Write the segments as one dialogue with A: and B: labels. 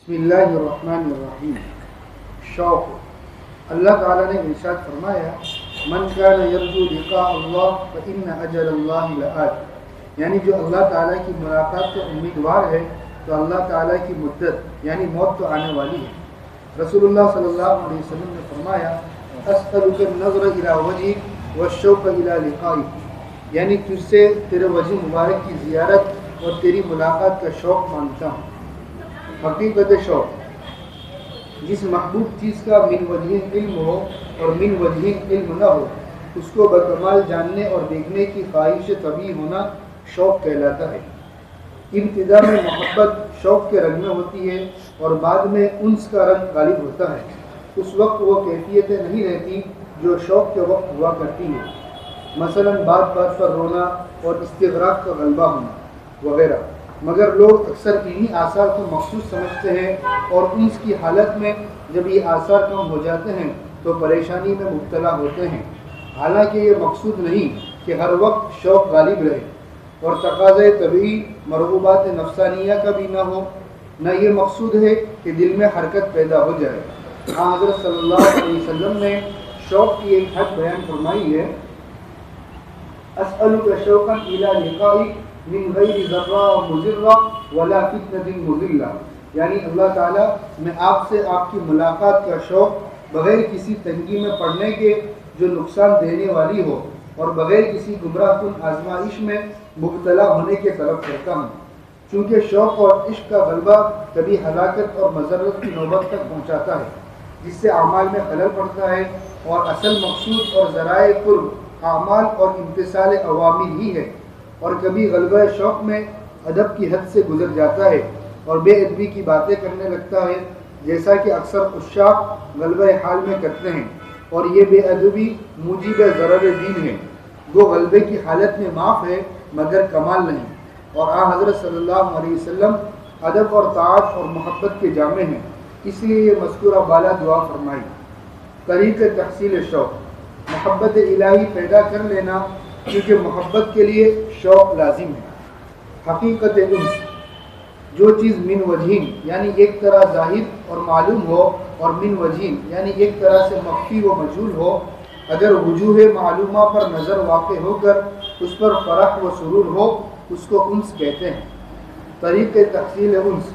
A: بسم اللہ الرحمن الرحیم۔ شوق، اللہ تعالیٰ نے ارشاد فرمایا من کان یرجو لقاء اللہ فإن اجل اللہ لآت، یعنی جو اللہ تعالیٰ کی ملاقات کا امیدوار ہے تو اللہ تعالیٰ کی مدت یعنی موت تو آنے والی ہے۔ رسول اللہ صلی اللہ علیہ وسلم نے فرمایا اسألک النظر الی وجہک والشوق الی لقائک، یعنی تجھ سے تیرے وجہ مبارک کی زیارت اور تیری ملاقات کا شوق مانگتا ہوں۔ حقیقت شوق، جس محبوب چیز کا من وجہین علم ہو اور من وجہین علم نہ ہو اس کو بکمال جاننے اور دیکھنے کی خواہش طبیعی ہونا شوق کہلاتا ہے۔ ابتدا میں محبت شوق کے رنگ میں ہوتی ہے اور بعد میں انس کا رنگ غالب ہوتا ہے۔ اس وقت وہ کیفیتیں نہیں رہتی جو شوق کے وقت ہوا کرتی ہیں، مثلا بات بات پر رونا اور استغراق کا غلبہ ہونا وغیرہ، مگر لوگ اکثر انہی آثار کو مخصوص سمجھتے ہیں اور انس کی حالت میں جب یہ آثار کم ہو جاتے ہیں تو پریشانی میں مبتلا ہوتے ہیں۔ حالانکہ یہ مقصود نہیں کہ ہر وقت شوق غالب رہے اور تقاضۂ طبعی مرغوبات نفسانیہ کا بھی نہ ہو، نہ یہ مقصود ہے کہ دل میں حرکت پیدا ہو جائے۔ حضرت صلی اللہ علیہ وسلم نے شوق کی ایک حد بیان فرمائی ہے، اسألک شوقا الی لقائک من غیر ضرہ مضرہ ولا فتنۃ مضلہ، یعنی اللہ تعالیٰ میں آپ سے آپ کی ملاقات کا شوق بغیر کسی تنگی میں پڑنے کے جو نقصان دینے والی ہو اور بغیر کسی گمراہ کن آزمائش میں مبتلا ہونے کے طلب کرتا ہوں، چونکہ شوق اور عشق کا غلبہ کبھی ہلاکت اور مضرت کی نوبت تک پہنچاتا ہے، جس سے اعمال میں خلل پڑتا ہے اور اصل مقصود اور ذرائع قرب اعمال اور امتثال اوامر ہی ہے، اور کبھی غلبہ شوق میں ادب کی حد سے گزر جاتا ہے اور بے ادبی کی باتیں کرنے لگتا ہے، جیسا کہ اکثر عشاق غلبہ حال میں کرتے ہیں، اور یہ بے ادبی موجب ضرر دین ہے۔ وہ غلبے کی حالت میں معاف ہے مگر کمال نہیں، اور حضرت صلی اللہ علیہ وسلم ادب اور طاعت اور محبت کے جامع ہیں، اس لیے یہ مذکورہ بالا دعا فرمائی۔ طریق تحصیل شوق، محبت الہی پیدا کر لینا، کیونکہ محبت کے لیے شوق لازم ہے۔ حقیقت انس، جو چیز من وجہین یعنی ایک طرح ظاہر اور معلوم ہو اور من وجہین یعنی ایک طرح سے مخفی و مجہول ہو، اگر وجوہ معلومہ پر نظر واقع ہو کر اس پر فرح و سرور ہو اس کو انس کہتے ہیں۔ طریق تحصیل انس،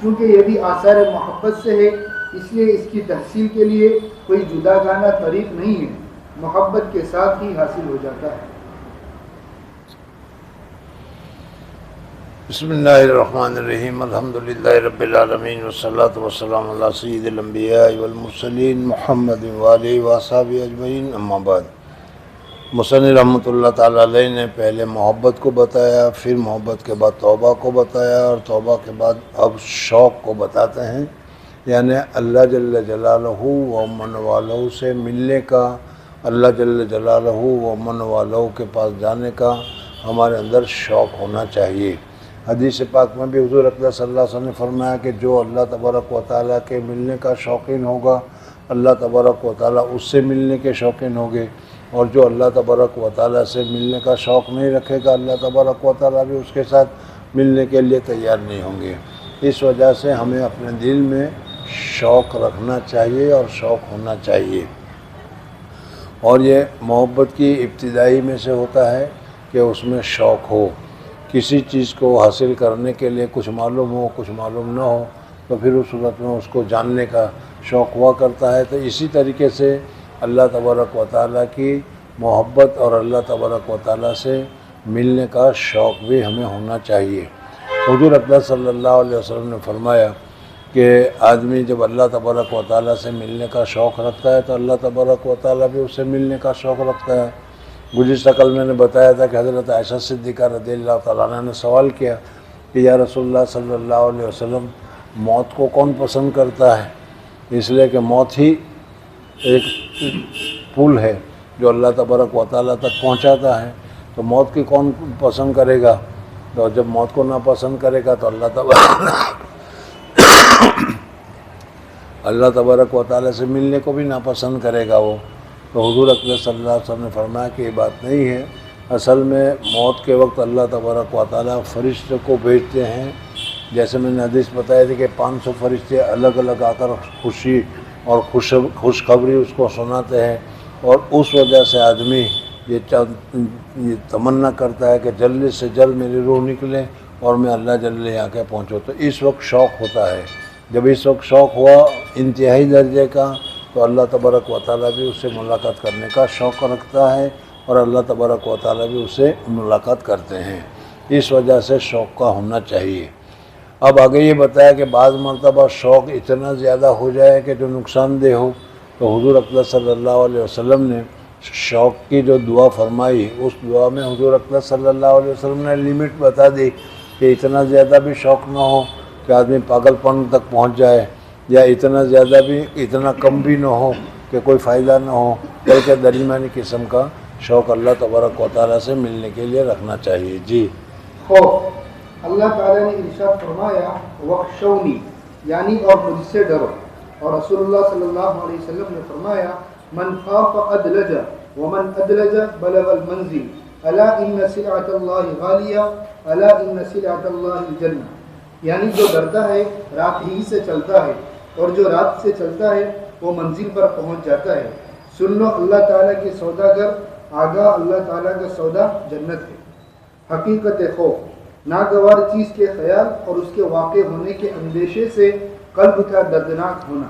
A: چونکہ یہ بھی آثار محبت سے ہے اس لیے اس کی تحصیل کے لیے کوئی جداگانہ طریق نہیں ہے، محبت کے ساتھ ہی حاصل ہو جاتا ہے۔
B: بسم اللہ الرحمن الرحیم، الحمدللہ رب العالمین والصلاة والسلام علی سید الانبیاء والمرسلین محمد وآلہ وصحبہ اجمعین، اما بعد۔ مصنف رحمۃ اللہ تعالیٰ علیہ نے پہلے محبت کو بتایا، پھر محبت کے بعد توبہ کو بتایا، اور توبہ کے بعد اب شوق کو بتاتے ہیں، یعنی اللہ جل جلالہ و من والہ سے ملنے کا، اللہ جل جلالہ و من والہ کے پاس جانے کا ہمارے اندر شوق ہونا چاہیے۔ حدیث پاک میں بھی حضور اقدس صلی اللہ علیہ وسلم نے فرمایا کہ جو اللہ تبارک و تعالیٰ کے ملنے کا شوقین ہوگا اللہ تبارک و تعالیٰ اس سے ملنے کے شوقین ہوگے، اور جو اللہ تبارک و تعالیٰ سے ملنے کا شوق نہیں رکھے گا اللہ تبارک و تعالیٰ بھی اس کے ساتھ ملنے کے لیے تیار نہیں ہوں گے۔ اس وجہ سے ہمیں اپنے دل میں شوق رکھنا چاہیے اور شوق ہونا چاہیے، اور یہ محبت کی ابتدائی میں سے ہوتا ہے کہ اس میں شوق ہو۔ کسی چیز کو حاصل کرنے کے لیے کچھ معلوم ہو کچھ معلوم نہ ہو تو پھر اس صورت میں اس کو جاننے کا شوق ہوا کرتا ہے۔ تو اسی طریقے سے اللہ تبارک و تعالیٰ کی محبت اور اللہ تبارک و تعالیٰ سے ملنے کا شوق بھی ہمیں ہونا چاہیے۔ حضور اقدس صلی اللہ علیہ وسلم نے فرمایا کہ آدمی جب اللہ تبارک و تعالیٰ سے ملنے کا شوق رکھتا ہے تو اللہ تبارک و تعالیٰ بھی اس سے ملنے کا شوق رکھتا ہے۔ گزشتہ کل میں نے بتایا تھا کہ حضرت عائشہ صدیقہ رضی اللہ تعالیٰ عنہ نے سوال کیا کہ یا رسول اللہ صلی اللہ علیہ وسلم موت کو کون پسند کرتا ہے؟ اس لیے کہ موت ہی ایک پل ہے جو اللہ تبارک و تعالیٰ تک پہنچاتا ہے، تو موت کی کون پسند کرے گا؟ تو جب موت کو ناپسند کرے گا تو اللہ تبارک و تعالیٰ سے ملنے کو بھی ناپسند کرے گا وہ۔ تو حضور اقدس صلی اللہ علیہ وسلم نے فرمایا کہ یہ بات نہیں ہے، اصل میں موت کے وقت اللہ تبارک و تعالیٰ فرشتے کو بھیجتے ہیں جیسے میں نے حدیث بتایا تھی کہ 500 فرشتے الگ الگ آ کر خوشی اور خوشخبری اس کو سناتے ہیں، اور اس وجہ سے آدمی یہ تمنا کرتا ہے کہ جلد سے جلد میری روح نکلے اور میں اللہ جل آ کے پہنچوں، تو اس وقت شوق ہوتا ہے۔ جب اس وقت شوق ہوا انتہائی درجے کا، تو اللہ تبارک و تعالیٰ بھی اس سے ملاقات کرنے کا شوق رکھتا ہے، اور اللہ تبارک و تعالیٰ بھی اس سے ملاقات کرتے ہیں۔ اس وجہ سے شوق کا ہونا چاہیے۔ اب آگے یہ بتایا کہ بعض مرتبہ شوق اتنا زیادہ ہو جائے کہ جو نقصان دہ ہو، تو حضور اقدس صلی اللہ علیہ وسلم نے شوق کی جو دعا فرمائی، اس دعا میں حضور اقدس صلی اللہ علیہ وسلم نے لمٹ بتا دی کہ اتنا زیادہ بھی شوق نہ ہو کہ آدمی پاگل پن تک پہنچ جائے، یا اتنا زیادہ بھی اتنا کم بھی نہ ہو کہ کوئی فائدہ نہ ہو، بلکہ درمیانی قسم کا شوق اللہ تبارک و تعالیٰ سے ملنے کے لیے رکھنا چاہیے۔ جی
A: خوف، اللہ تعالیٰ نے ارشاد فرمایا وخشونی، یعنی اور مجھ سے ڈرو، اور رسول اللہ صلی اللہ علیہ وسلم نے فرمایا من خاف ادلج ومن ادلج بلغ المنزل الا ان سلعۃ اللہ غالیہ الا ان سلعۃ اللہ الجنہ، یعنی جو ڈرتا ہے رات ہی سے چلتا ہے، اور جو رات سے چلتا ہے وہ منزل پر پہنچ جاتا ہے۔ سن لو اللہ تعالیٰ کے سوداگر، آگاہ اللہ تعالیٰ کا سودا جنت ہے۔ حقیقت خوف، ناگوار چیز کے خیال اور اس کے واقع ہونے کے اندیشے سے قلب کا دردناک ہونا۔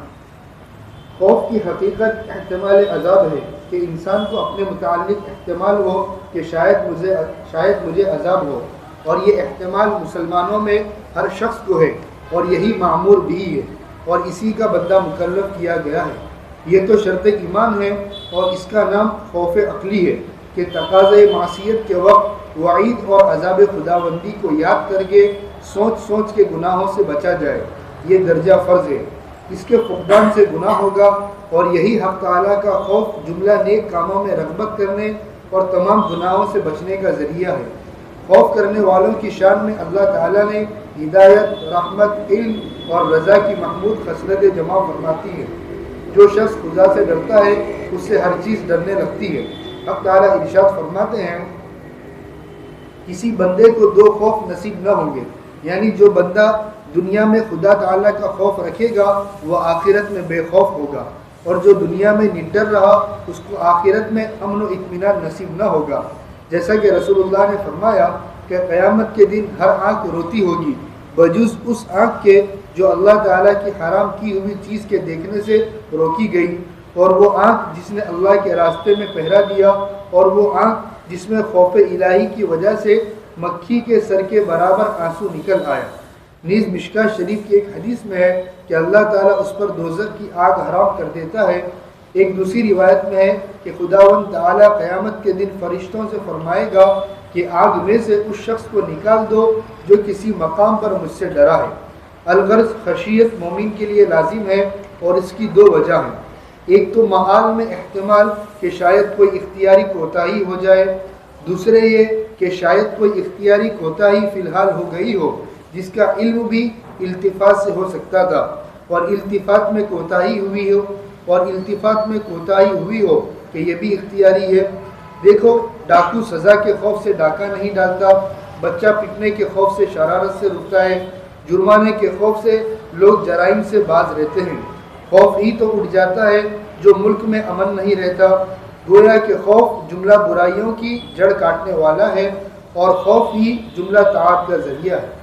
A: خوف کی حقیقت احتمال عذاب ہے کہ انسان کو اپنے متعلق احتمال ہو کہ شاید مجھے عذاب ہو، اور یہ احتمال مسلمانوں میں ہر شخص کو ہے، اور یہی معمور بھی ہے، اور اسی کا بندہ مکلف کیا گیا ہے۔ یہ تو شرط ایمان ہے، اور اس کا نام خوف عقلی ہے کہ تقاضۂ معصیت کے وقت وعید اور عذاب خداوندی کو یاد کر کے سوچ کے گناہوں سے بچا جائے۔ یہ درجہ فرض ہے، اس کے فقدان سے گناہ ہوگا، اور یہی حق تعالیٰ کا خوف جملہ نیک کاموں میں رغبت کرنے اور تمام گناہوں سے بچنے کا ذریعہ ہے۔ خوف کرنے والوں کی شان میں اللہ تعالیٰ نے ہدایت، رحمت، علم اور رضا کی محمود خصلتیں جمع فرماتی ہے۔ جو شخص خدا سے ڈرتا ہے اس سے ہر چیز ڈرنے لگتی ہے۔ حق تعالیٰ ارشاد فرماتے ہیں کسی بندے کو دو خوف نصیب نہ ہوں گے، یعنی جو بندہ دنیا میں خدا تعالیٰ کا خوف رکھے گا وہ آخرت میں بے خوف ہوگا، اور جو دنیا میں نڈر رہا اس کو آخرت میں امن و اطمینان نصیب نہ ہوگا۔ جیسا کہ رسول اللہ نے فرمایا کہ قیامت کے دن ہر آنکھ روتی ہوگی بجز اس آنکھ کے جو اللہ تعالیٰ کی حرام کی ہوئی چیز کے دیکھنے سے روکی گئی، اور وہ آنکھ جس نے اللہ کے راستے میں پہرا دیا، اور وہ آنکھ جس میں خوف الہی کی وجہ سے مکھی کے سر کے برابر آنسو نکل آیا۔ نیز مشکاہ شریف کی ایک حدیث میں ہے کہ اللہ تعالیٰ اس پر دوزخ کی آگ حرام کر دیتا ہے۔ ایک دوسری روایت میں ہے کہ خداوند تعالیٰ قیامت کے دن فرشتوں سے فرمائے گا کہ آگ میں سے اس شخص کو نکال دو جو کسی مقام پر مجھ سے ڈرا ہے۔ الغرض خشیت مومن کے لیے لازم ہے، اور اس کی دو وجہ ہیں۔ ایک تو معال میں احتمال کہ شاید کوئی اختیاری کوتاہی ہو جائے، دوسرے یہ کہ شاید کوئی اختیاری کوتاہی فی الحال ہو گئی ہو جس کا علم بھی التفات سے ہو سکتا تھا، اور التفات میں کوتاہی ہوئی ہو کہ یہ بھی اختیاری ہے۔ دیکھو ڈاکو سزا کے خوف سے ڈاکہ نہیں ڈالتا، بچہ پٹنے کے خوف سے شرارت سے رکتا ہے، جرمانے کے خوف سے لوگ جرائم سے باز رہتے ہیں۔ خوف ہی تو اٹھ جاتا ہے جو ملک میں امن نہیں رہتا۔ گویا کہ خوف جملہ برائیوں کی جڑ کاٹنے والا ہے، اور خوف ہی جملہ طاعت کا ذریعہ ہے۔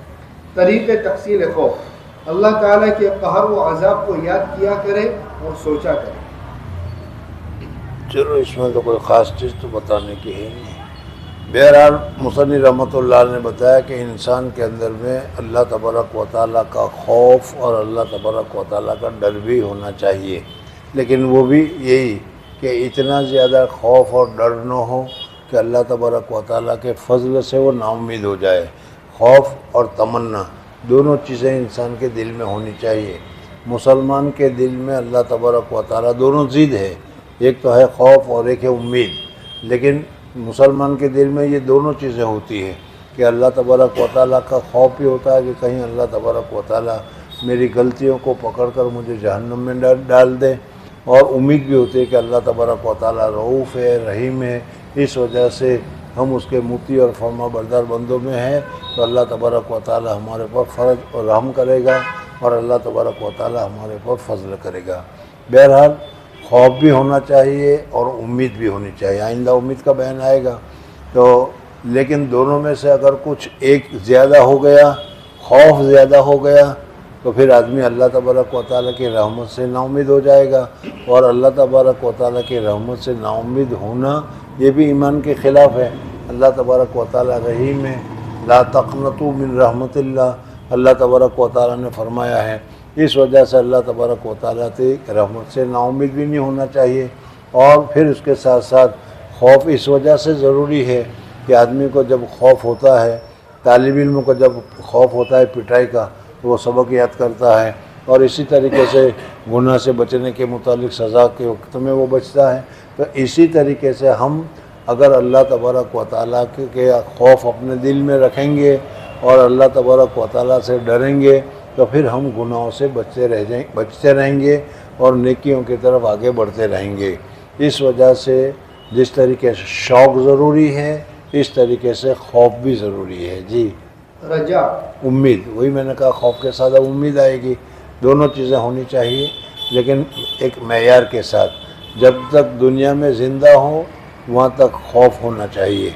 A: طریق تحصیل خوف، اللہ تعالیٰ کے قہر و عذاب کو یاد کیا کرے اور سوچا کرے۔
B: چلو اس میں تو کوئی خاص چیز تو بتانے کی ہے نہیں۔ بہرحال مصنف رحمۃ اللہ نے بتایا کہ انسان کے اندر میں اللہ تبارک و تعالیٰ کا خوف اور اللہ تبارک و تعالیٰ کا ڈر بھی ہونا چاہیے، لیکن وہ بھی یہی کہ اتنا زیادہ خوف اور ڈر نہ ہو کہ اللہ تبارک و تعالیٰ کے فضل سے وہ نا امید ہو جائے۔ خوف اور تمنا دونوں چیزیں انسان کے دل میں ہونی چاہیے۔ مسلمان کے دل میں اللہ تبارک و تعالیٰ دونوں ضد ہے، ایک تو ہے خوف اور ایک ہے امید، لیکن مسلمان کے دل میں یہ دونوں چیزیں ہوتی ہیں کہ اللہ تبارک و تعالیٰ کا خوف بھی ہوتا ہے کہ کہیں اللہ تبارک و تعالیٰ میری غلطیوں کو پکڑ کر مجھے جہنم میں ڈال دے، اور امید بھی ہوتی ہے کہ اللہ تبارک و تعالیٰ رؤوف ہے، رحیم ہے، اس وجہ سے ہم اس کے مطیع اور فرما بردار بندوں میں ہیں تو اللہ تبارک و تعالی ہمارے پر فرض اور رحم کرے گا اور اللہ تبارک و تعالی ہمارے پر فضل کرے گا۔ بہرحال خوف بھی ہونا چاہیے اور امید بھی ہونی چاہیے، آئندہ امید کا بیان آئے گا تو، لیکن دونوں میں سے اگر کچھ ایک زیادہ ہو گیا، خوف زیادہ ہو گیا تو پھر آدمی اللہ تبارک و تعالیٰ کی رحمت سے نا امید ہو جائے گا، اور اللہ تبارک و تعالیٰ کی رحمت سے نا امید ہونا یہ بھی ایمان کے خلاف ہے۔ اللہ تبارک و تعالیٰ رحیم ہے، لا تقنطوا من رحمت اللہ، اللہ تبارک و تعالیٰ نے فرمایا ہے۔ اس وجہ سے اللہ تبارک و تعالیٰ کی رحمت سے نا امید بھی نہیں ہونا چاہیے، اور پھر اس کے ساتھ ساتھ خوف اس وجہ سے ضروری ہے کہ آدمی کو جب خوف ہوتا ہے، طالب علم کو جب خوف ہوتا ہے پٹائی کا تو وہ سبق یاد کرتا ہے، اور اسی طریقے سے گناہ سے بچنے کے متعلق سزا کے وقت میں وہ بچتا ہے۔ تو اسی طریقے سے ہم اگر اللہ تبارک و تعالیٰ کے خوف اپنے دل میں رکھیں گے اور اللہ تبارک و تعالیٰ سے ڈریں گے تو پھر ہم گناہوں سے بچتے رہیں گے اور نیکیوں کی طرف آگے بڑھتے رہیں گے۔ اس وجہ سے جس طریقے سے شوق ضروری ہے اس طریقے سے خوف بھی ضروری ہے۔ جی
A: رجا،
B: امید، وہی میں نے کہا خوف کے ساتھ امید آئے گی، دونوں چیزیں ہونی چاہیے لیکن ایک معیار کے ساتھ۔ جب تک دنیا میں زندہ ہو وہاں تک خوف ہونا چاہیے،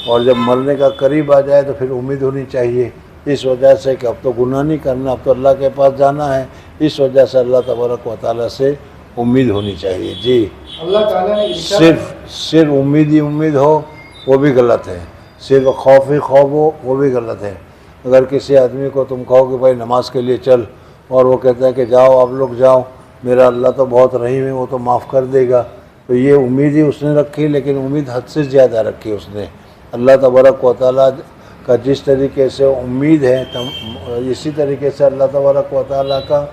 B: اور جب مرنے کا قریب آ جائے تو پھر امید ہونی چاہیے، اس وجہ سے کہ اب تو گناہ نہیں کرنا، اب تو اللہ کے پاس جانا ہے، اس وجہ سے اللہ تبارک و تعالیٰ سے امید ہونی چاہیے۔ جی
A: اللہ تعالیٰ نے
B: صرف امید ہی امید ہو وہ بھی غلط ہے، صرف خوف ہی خوف ہو وہ بھی غلط ہے۔ اگر کسی آدمی کو تم کہو کہ بھائی نماز کے لیے چل، اور وہ کہتا ہے کہ جاؤ آپ لوگ جاؤ، میرا اللہ تو بہت رحیم ہے وہ تو معاف کر دے گا، تو یہ امید ہی اس نے رکھی، لیکن امید حد سے زیادہ رکھی اس نے۔ اللہ تبارک و تعالیٰ کا جس طریقے سے امید ہے اسی طریقے سے اللہ تبارک و تعالیٰ کا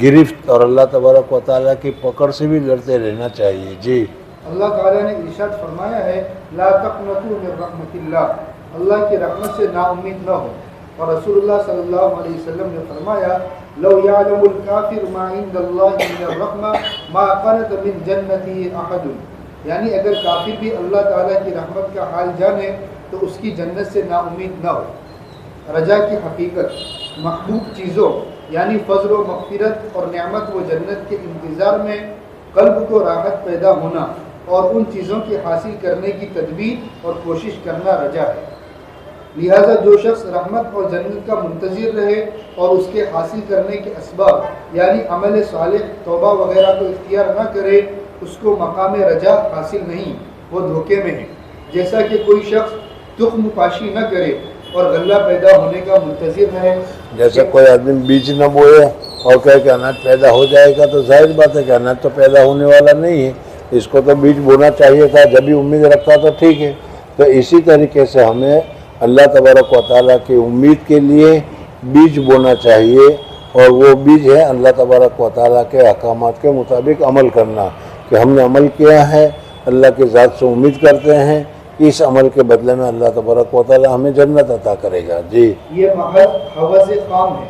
B: گرفت اور اللہ تبارک و تعالیٰ کی پکڑ سے بھی لڑتے رہنا چاہیے۔ جی
A: اللہ تعالیٰ نے ارشاد فرمایا ہے لا تقنطوا من رحمت اللہ، اللہ کی رحمت سے نا امید نہ ہو، اور رسول اللہ صلی اللہ علیہ وسلم نے فرمایا لو یعلم الکافر ما عند اللہ من الرحمہ ما قنط من جنته احد، یعنی اگر کافر بھی اللہ تعالیٰ کی رحمت کا حال جانے تو اس کی جنت سے نا امید نہ ہو۔ رجا کی حقیقت، محبوب چیزوں یعنی فضل و مغفرت اور نعمت و جنت کے انتظار میں قلب کو راحت پیدا ہونا اور ان چیزوں کی حاصل کرنے کی تدبیر اور کوشش کرنا رجا ہے۔ لہذا جو شخص رحمت اور جنت کا منتظر رہے اور اس کے حاصل کرنے کے اسباب یعنی عمل صالح، توبہ وغیرہ کو اختیار نہ کرے، اس کو مقام رجا حاصل نہیں، وہ دھوکے میں ہے۔ جیسا کہ کوئی شخص تخم پاشی نہ کرے اور غلہ پیدا ہونے کا منتظر ہے،
B: جیسے کوئی آدمی بیج نہ بوئے اور کہے کہ اناج پیدا ہو جائے گا، تو ظاہر بات ہے کہ اناج تو پیدا ہونے والا نہیں ہے، اس کو تو بیج بونا چاہیے تھا، جب بھی امید رکھتا تو ٹھیک ہے۔ تو اسی طریقے سے ہمیں اللہ تبارک و تعالیٰ کی امید کے لیے بیج بونا چاہیے، اور وہ بیج ہے اللہ تبارک و تعالیٰ کے احکامات کے مطابق عمل کرنا، کہ ہم نے عمل کیا ہے، اللہ کی ذات سے امید کرتے ہیں، اس عمل کے بدلے میں اللہ تبارک و تعالیٰ ہمیں جنت عطا کرے گا۔ جی
A: یہ محض حوض خام ہے،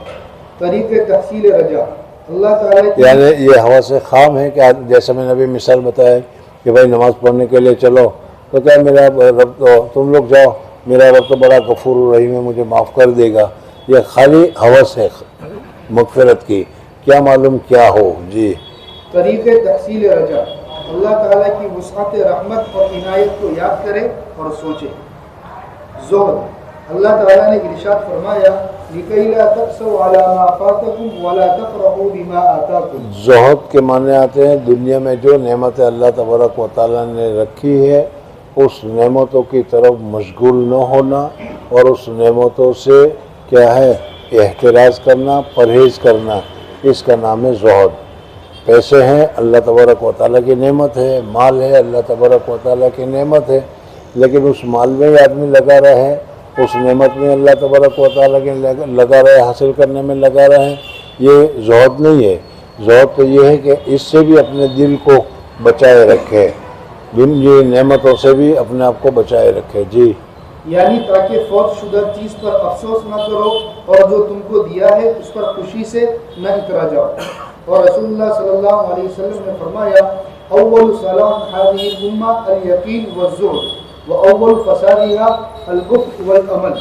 A: طریق تحصیل رجا۔ اللہ تعالیٰ
B: یعنی یہ حوث خام ہے کہ جیسے میں نے ابھی مثال بتایا کہ بھائی نماز پڑھنے کے لیے چلو، تو کیا میرا رب تو تم لوگ جاؤ، میرا رب تو بڑا غفور رحیم ہے، مجھے معاف کر دے گا، یہ خالی حوث ہے مغفرت کی، کیا معلوم کیا ہو۔ جی
A: طریق تحصیل رجا، اللہ تعالیٰ کی وسعت رحمت اور عنایت کو یاد کرے اور سوچے۔ زہد، اللہ تعالیٰ نے ارشاد فرمایا لِكَيْ لَا تَأْسَوْا عَلَى مَا فَاتَكُمْ وَلَا تَفْرَحُوا بِمَا آتَاكُمْ۔
B: زہد کے معنی آتے ہیں دنیا میں جو نعمت اللہ تبارک و تعالیٰ نے رکھی ہے اس نعمتوں کی طرف مشغول نہ ہونا، اور اس نعمتوں سے کیا ہے احتراز کرنا، پرہیز کرنا، اس کا نام ہے زہد۔ پیسے ہیں اللہ تبارک و تعالیٰ کی نعمت ہے، مال ہے اللہ تبارک و تعالیٰ کی نعمت ہے، لیکن اس مال میں ہی آدمی لگا رہے، اس نعمت میں اللہ تبارک و تعالیٰ کے لگا رہے، حاصل کرنے میں لگا رہے، یہ زہد نہیں ہے۔ زہد تو یہ ہے کہ اس سے بھی اپنے دل کو بچائے رکھے، یہ نعمتوں سے بھی اپنے آپ کو بچائے رکھے۔ جی
A: یعنی تاکہ فوت شدہ چیز پر افسوس نہ کرو اور جو تم کو دیا ہے اس پر خوشی سے نہ اترا جاؤ۔ اور رسول اللہ صلی اللہ علیہ وسلم نے فرمایا اول صلاح هذه الامہ الیقین والزہد، وأول فسادها البخل والعمل،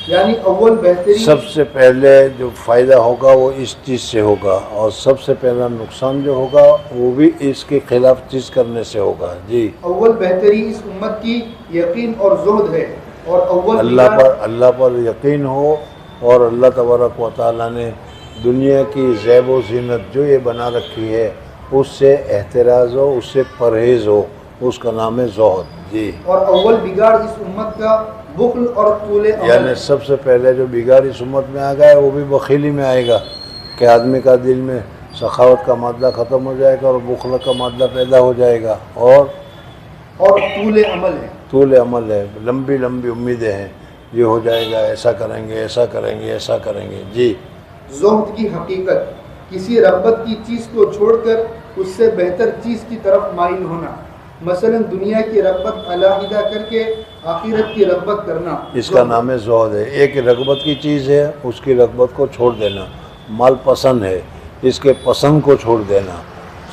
A: یعنی اول بہتری
B: سب سے پہلے جو فائدہ ہوگا وہ اس چیز سے ہوگا، اور سب سے پہلا نقصان جو ہوگا وہ بھی اس کے خلاف چیز کرنے سے ہوگا۔ جی،
A: اول بہتری اس امت کی یقین اور زہد ہے، اور اول
B: اللہ پر یقین ہو، اور اللہ تبارک و تعالیٰ نے دنیا کی زیب و زینت جو یہ بنا رکھی ہے اس سے احتراز ہو، اس سے پرہیز ہو، اس کا نام ہے زہد۔ جی،
A: اور اول بگاڑ اس امت کا بخل اور طول عمل،
B: یعنی سب سے پہلے جو بگاڑ اس امت میں آ گیا ہے وہ بھی بخیلی میں آئے گا، کہ آدمی کا دل میں سخاوت کا مادہ ختم ہو جائے گا اور بخل کا مادہ پیدا ہو جائے گا، اور
A: طول عمل ہے،
B: طول عمل ہے، لمبی لمبی امیدیں ہیں، یہ ہو جائے گا، ایسا کریں گے، ایسا کریں گے، ایسا کریں گے۔ جی،
A: زہد کی حقیقت کسی رغبت کی چیز کو چھوڑ کر اس سے بہتر چیز کی طرف مائل ہونا، مثلا دنیا کی رغبت علیحدہ کر کے آخرت کی رغبت کرنا،
B: اس کا نام ہے زہد ہے۔ ایک رغبت کی چیز ہے، اس کی رغبت کو چھوڑ دینا۔ مال پسند ہے، اس کے پسند کو چھوڑ دینا،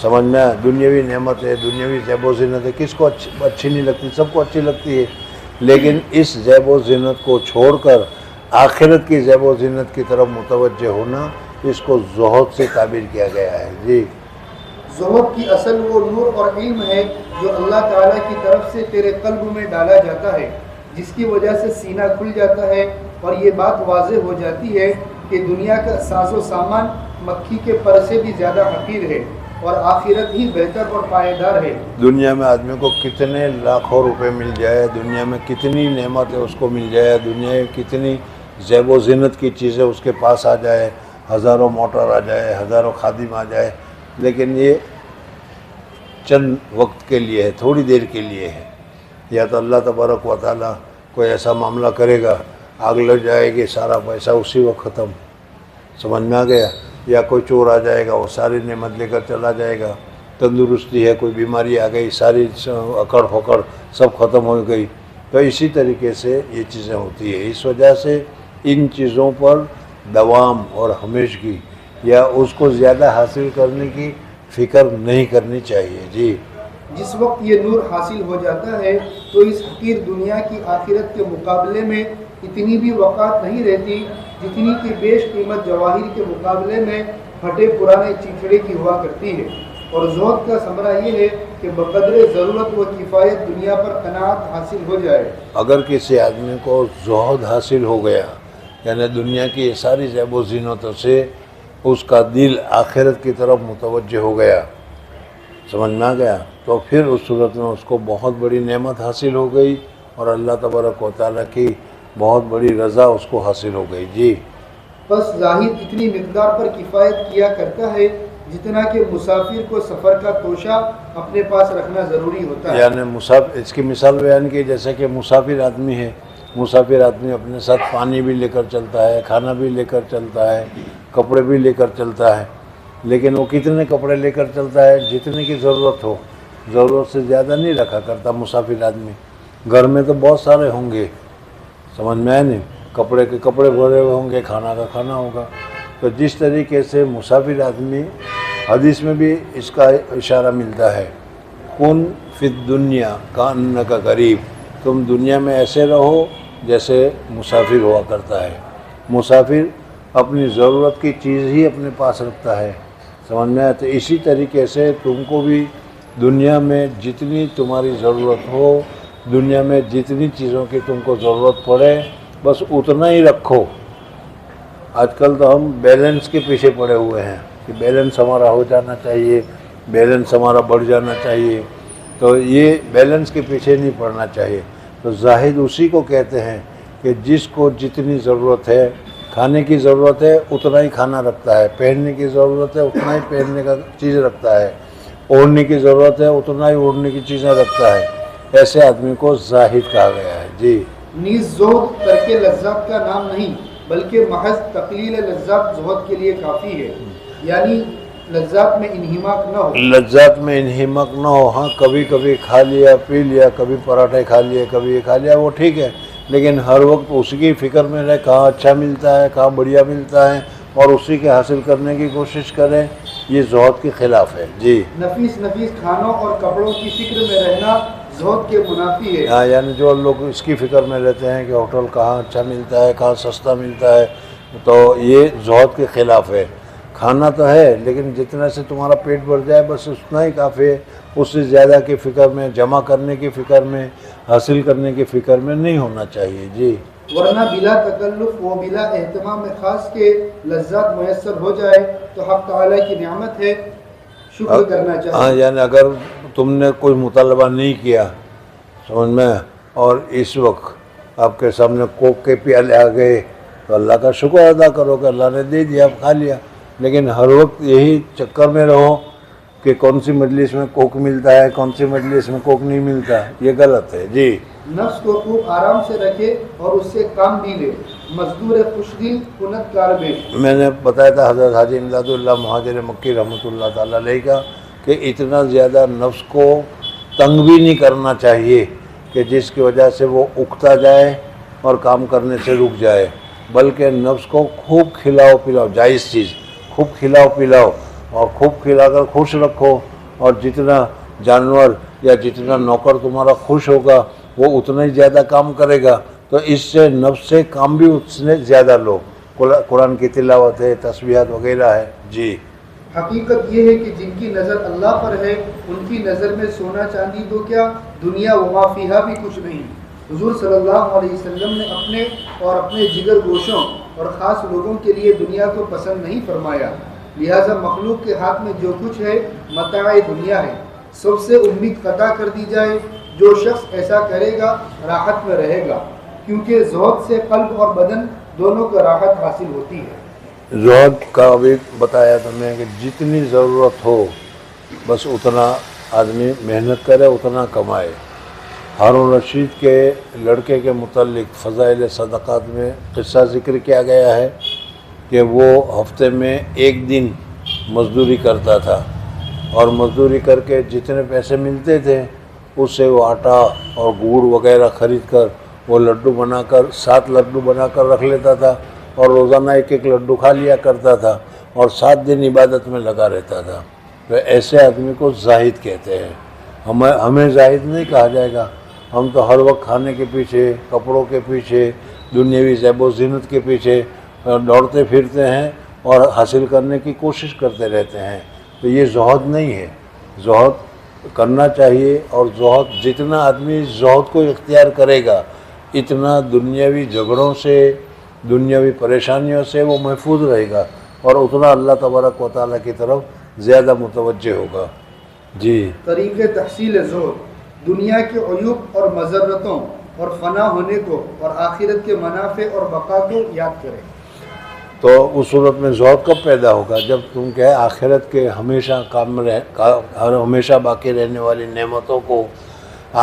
B: سمجھنا ہے۔ دنیاوی نعمت ہے، دنیاوی زیب و زینت ہے، کس کو اچھی نہیں لگتی؟ سب کو اچھی لگتی ہے، لیکن اس زیب و زینت کو چھوڑ کر آخرت کی زیب و زینت کی طرف متوجہ ہونا، اس کو زہد سے تعبیر کیا گیا ہے۔ جی،
A: زہد کی اصل وہ نور اور علم ہے جو اللہ تعالیٰ کی طرف سے تیرے قلب میں ڈالا جاتا ہے، جس کی وجہ سے سینہ کھل جاتا ہے اور یہ بات واضح ہو جاتی ہے کہ دنیا کا ساز و سامان مکھی کے پر سے بھی زیادہ حقیر ہے، اور آخرت ہی بہتر اور پائیدار ہے۔
B: دنیا میں آدمی کو کتنے لاکھوں روپے مل جائے، دنیا میں کتنی نعمت ہے اس کو مل جائے، دنیا میں کتنی زیب و زینت کی چیزیں اس کے پاس آ جائے، ہزاروں موٹر آ جائے، ہزاروں خادم آ جائے، لیکن یہ چند وقت کے لیے ہے، تھوڑی دیر کے لیے ہے۔ یا تو اللہ تبارک و تعالیٰ کوئی ایسا معاملہ کرے گا، آگ لگ جائے گی، سارا پیسہ اسی وقت ختم، سمجھ میں آ گیا؟ یا کوئی چور آ جائے گا، وہ ساری نعمت لے کر چلا جائے گا، تندرستی ہے، کوئی بیماری آ گئی، ساری اکڑ پکڑ سب ختم ہو گئی۔ تو اسی طریقے سے یہ چیزیں ہوتی ہیں۔ اس وجہ سے ان چیزوں پر دوام اور ہمیشگی یا اس کو زیادہ حاصل کرنے کی فکر نہیں کرنی چاہیے۔ جی،
A: جس وقت یہ نور حاصل ہو جاتا ہے تو اس حقیر دنیا کی آخرت کے مقابلے میں اتنی بھی وقعت نہیں رہتی جتنی کہ بیش قیمت جواہر کے مقابلے میں پھٹے پرانے چیچڑے کی ہوا کرتی ہے۔ اور زہد کا ثمرہ یہ ہے کہ بقدر ضرورت و کفایت دنیا پر قناعت حاصل ہو جائے۔
B: اگر کسی آدمی کو زہد حاصل ہو گیا، یعنی دنیا کی ساری زیب و زینتوں سے اس کا دل آخرت کی طرف متوجہ ہو گیا، سمجھ میں آ گیا، تو پھر اس صورت میں اس کو بہت بڑی نعمت حاصل ہو گئی، اور اللہ تبارک و تعالیٰ کی بہت بڑی رضا اس کو حاصل ہو گئی۔ جی،
A: بس زاہد اتنی مقدار پر کفایت کیا کرتا ہے جتنا کہ مسافر کو سفر کا توشہ اپنے پاس رکھنا ضروری ہوتا ہے۔
B: یعنی اس کی مثال بیان کی، جیسے کہ مسافر آدمی ہے، مسافر آدمی اپنے ساتھ پانی بھی لے کر چلتا ہے، کھانا بھی لے کر چلتا ہے، کپڑے بھی لے کر چلتا ہے، لیکن وہ کتنے کپڑے لے کر چلتا ہے؟ جتنے کی ضرورت ہو، ضرورت سے زیادہ نہیں رکھا کرتا مسافر آدمی۔ گھر میں تو بہت سارے ہوں گے، سمجھ میں آئے نہیں، کپڑے کے کپڑے بھرے ہوئے ہوں گے، کھانا کا کھانا ہوگا۔ تو جس طریقے سے مسافر آدمی، حدیث میں بھی اس کا اشارہ ملتا ہے، کن فی الدنیا کانک غریب، تم دنیا میں ایسے رہو جیسے مسافر ہوا کرتا ہے۔ مسافر اپنی ضرورت کی چیز ہی اپنے پاس رکھتا ہے، سمجھ میں آیا؟ تو اسی طریقے سے تم کو بھی دنیا میں جتنی تمہاری ضرورت ہو، دنیا میں جتنی چیزوں کی تم کو ضرورت پڑے، بس اتنا ہی رکھو۔ آج کل تو ہم بیلنس کے پیچھے پڑے ہوئے ہیں کہ بیلنس ہمارا ہو جانا چاہیے، بیلنس ہمارا بڑھ جانا چاہیے، تو یہ بیلنس کے پیچھے نہیں پڑنا چاہیے۔ تو زاہد اسی کو کہتے ہیں کہ جس کو جتنی ضرورت ہے، کھانے کی ضرورت ہے اتنا ہی کھانا رکھتا ہے، پہننے کی ضرورت ہے اتنا ہی پہننے کا چیز رکھتا ہے، اوڑھنے کی ضرورت ہے اتنا ہی اوڑھنے کی چیزیں رکھتا ہے، ایسے آدمی کو زاہد کہا گیا ہے۔ جی،
A: نیز زہد ترک لذات کا نام نہیں بلکہ محض تقلیل لذات زہد کے لیے کافی ہے، یعنی لذات میں انہماک نہ ہو۔
B: لذات میں انہماک نہ ہو، ہاں کبھی کبھی کھا لیا پی لیا، کبھی پراٹھے کھا لیے، کبھی یہ کھا لیا، وہ ٹھیک ہے، لیکن ہر وقت اسی کی فکر میں رہے کہاں اچھا ملتا ہے، کہاں بڑھیا ملتا ہے، اور اسی کے حاصل کرنے کی کوشش کریں، یہ زہد کے خلاف ہے۔ جی،
A: نفیس کھانوں اور کپڑوں کی فکر میں رہنا زہد کے منافی ہے۔
B: ہاں، یعنی جو لوگ اس کی فکر میں رہتے ہیں کہ ہوٹل کہاں اچھا ملتا ہے، کہاں سستا ملتا ہے، تو یہ زہد کے خلاف ہے۔ کھانا تو ہے لیکن جتنا سے تمہارا پیٹ بھر جائے بس اتنا ہی کافی ہے، اس سے زیادہ کی فکر میں، جمع کرنے کی فکر میں، حاصل کرنے کی فکر میں نہیں ہونا چاہیے۔ جی،
A: ورنہ بلا تکلف و بلا اہتمام خاص کے لذات میسر ہو جائے تو حق تعالیٰ کی نعمت ہے، شکر کرنا
B: ہاں،
A: چاہیے۔
B: یعنی اگر تم نے کوئی مطالبہ نہیں کیا سمجھ میں، اور اس وقت آپ کے سامنے کوک کے پیالے آ گئے تو اللہ کا شکر ادا کرو کہ اللہ نے دے دیا، آپ کھا لیا۔ لیکن ہر وقت یہی چکر میں رہو کہ کون سی مجلس میں کوک ملتا ہے، کون سی مجلس میں کوک نہیں ملتا، یہ غلط ہے۔ جی،
A: نفس کو خوب آرام سے رکھے اور اس سے کام بھی لے، مزدور خوش دل کنت کار بے۔
B: میں نے بتایا تھا حضرت حاجی امداد اللہ مہاجر مکی رحمۃ اللہ تعالیٰ علیہ کا کہ اتنا زیادہ نفس کو تنگ بھی نہیں کرنا چاہیے کہ جس کی وجہ سے وہ اکتا جائے اور کام کرنے سے رک جائے، بلکہ نفس کو خوب کھلاؤ پلاؤ، جائز چیز، خوب کھلاؤ پلاؤ اور خوب کھلا کر خوش رکھو، اور جتنا جانور یا جتنا نوکر تمہارا خوش ہوگا وہ اتنا ہی زیادہ کام کرے گا، تو اس سے نفس سے کام بھی اس نے زیادہ لو۔ قرآن کی تلاوت ہے، تسبیحات وغیرہ ہے۔ جی،
A: حقیقت یہ ہے کہ جن کی نظر اللہ پر ہے ان کی نظر میں سونا چاندی تو کیا، دنیا وما فیہا بھی کچھ نہیں۔ حضور صلی اللہ علیہ وسلم نے اپنے اور اپنے جگر گوشوں اور خاص لوگوں کے لیے دنیا کو پسند نہیں فرمایا، لہٰذا مخلوق کے ہاتھ میں جو کچھ ہے متاع دنیا ہے، سب سے امید قطع کر دی جائے۔ جو شخص ایسا کرے گا راحت میں رہے گا، کیونکہ زہد سے قلب اور بدن دونوں کو راحت حاصل ہوتی ہے۔
B: زہد کا بھی بتایا تمہیں کہ جتنی ضرورت ہو بس اتنا آدمی محنت کرے، اتنا کمائے۔ ہارون رشید کے لڑکے کے متعلق فضائل صدقات میں قصہ ذکر کیا گیا ہے کہ وہ ہفتے میں ایک دن مزدوری کرتا تھا، اور مزدوری کر کے جتنے پیسے ملتے تھے اس سے وہ آٹا اور گڑ وغیرہ خرید کر وہ لڈو بنا کر 7 لڈو بنا کر رکھ لیتا تھا، اور روزانہ ایک ایک لڈو کھا لیا کرتا تھا، اور 7 دن عبادت میں لگا رہتا تھا۔ تو ایسے آدمی کو زاہد کہتے ہیں۔ ہمیں زاہد نہیں کہا جائے گا، ہم تو ہر وقت کھانے کے پیچھے، کپڑوں کے پیچھے، دنیاوی زیب و زینت کے پیچھے دوڑتے پھرتے ہیں اور حاصل کرنے کی کوشش کرتے رہتے ہیں، تو یہ زہد نہیں ہے۔ زہد کرنا چاہیے، اور زہد جتنا آدمی زہد کو اختیار کرے گا اتنا دنیاوی جھگڑوں سے، دنیاوی پریشانیوں سے وہ محفوظ رہے گا، اور اتنا اللہ تبارک و تعالیٰ کی طرف زیادہ متوجہ ہوگا۔ جی،
A: طریق تحصیل زہد دنیا کے عیوب اور مضرتوں اور فنا ہونے کو اور آخرت کے منافع اور بقا کو یاد کریں۔
B: تو اس صورت میں زہد کب پیدا ہوگا؟ جب تم کہ آخرت کے ہمیشہ ہمیشہ باقی رہنے والی نعمتوں کو،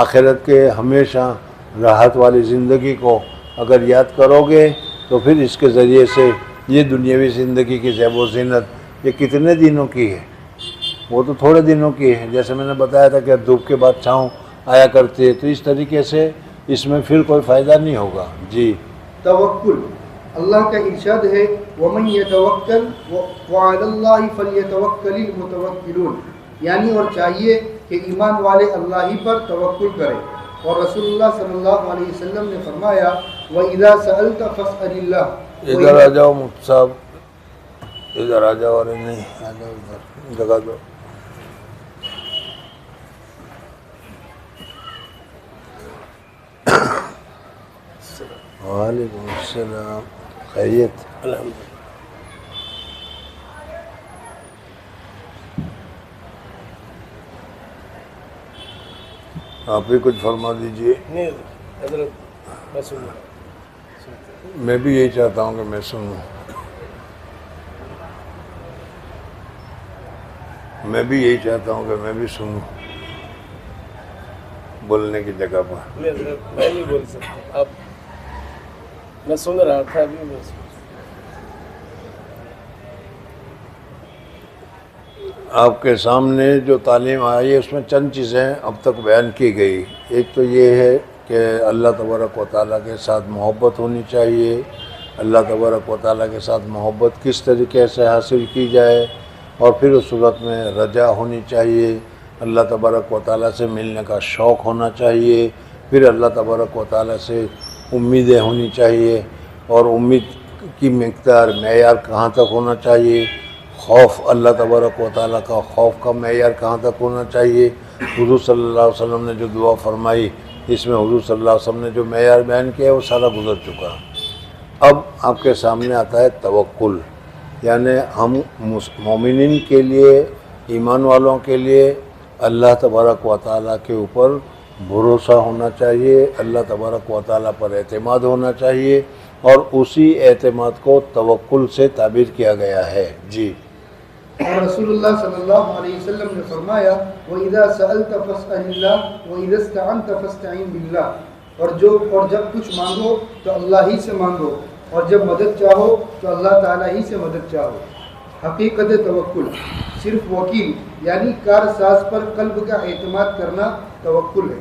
B: آخرت کے ہمیشہ راحت والی زندگی کو اگر یاد کرو گے تو پھر اس کے ذریعے سے یہ دنیاوی زندگی کی زیب و زینت یہ کتنے دنوں کی ہے؟ وہ تو تھوڑے دنوں کی ہے۔ جیسے میں نے بتایا تھا کہ دھوپ کے بعد چھاؤں آیا کرتی ہے، تو اس طریقے سے اس میں پھر کوئی فائدہ نہیں ہوگا۔ جی،
A: توکل، اللہ کا ارشاد ہے وَمَن يَتَوَكَّلْ وَعَلَى اللَّهِ فَلْيَتَوَكَّلِ الْمُتَوَكِّلُونَ، یعنی اور چاہیے کہ ایمان والے اللہ ہی پر توکل کریں، اور رسول اللہ صلی اللہ علیہ وسلم نے فرمایا وَإِذَا سَأَلْتَ فَاسْأَلِ اللَّهَ۔
B: ادھر آ جاؤ مفتی صاحب، ادھر آ جاؤ، ارے نہیں آ جاؤ، ادھر جگہ دو۔ وعلیکم السلام، خیریت؟ آپ بھی کچھ فرما دیجئے۔ میں بھی یہی چاہتا ہوں کہ میں سنوں، میں بھی یہی چاہتا ہوں کہ میں بھی سنوں بولنے کی جگہ پر۔
C: میں نہیں بول سکتا، آپ میں سن رہا تھا ابھی۔
B: آپ کے سامنے جو تعلیم آئی ہے اس میں چند چیزیں اب تک بیان کی گئی۔ ایک تو یہ ہے کہ اللہ تبارک و تعالیٰ کے ساتھ محبت ہونی چاہیے، اللہ تبارک و تعالیٰ کے ساتھ محبت کس طریقے سے حاصل کی جائے، اور پھر اس صورت میں رجا ہونی چاہیے، اللہ تبارک و تعالیٰ سے ملنے کا شوق ہونا چاہیے، پھر اللہ تبارک و تعالیٰ سے امیدیں ہونی چاہیے، اور امید کی مقدار معیار کہاں تک ہونا چاہیے، خوف اللہ تبارک و تعالیٰ کا خوف کا معیار کہاں تک ہونا چاہیے۔ حضور صلی اللہ علیہ وسلم نے جو دعا فرمائی، اس میں حضور صلی اللہ علیہ وسلم نے جو معیار بیان کیا وہ سارا گزر چکا۔ اب آپ کے سامنے آتا ہے توکل، یعنی ہم مومنین کے لیے، ایمان والوں کے لیے اللہ تبارک و تعالیٰ کے اوپر بھروسہ ہونا چاہیے، اللہ تبارک و تعالیٰ پر اعتماد ہونا چاہیے، اور اسی اعتماد کو توکل سے تعبیر کیا گیا ہے۔ جی،
A: اور رسول اللہ صلی اللہ علیہ وسلم نے فرمایا وَإِذَا سَأَلْتَ فَاسْأَلِ اللَّهَ وَإِذَا اسْتَعَنْتَ فَاسْتَعِنْ بِاللَّهِ، اور جب کچھ مانگو تو اللہ ہی سے مانگو، اور جب مدد چاہو تو اللہ تعالیٰ ہی سے مدد چاہو۔ حقیقت توکل صرف وکیل یعنی کار ساز پر قلب کا اعتماد کرنا توکل ہے۔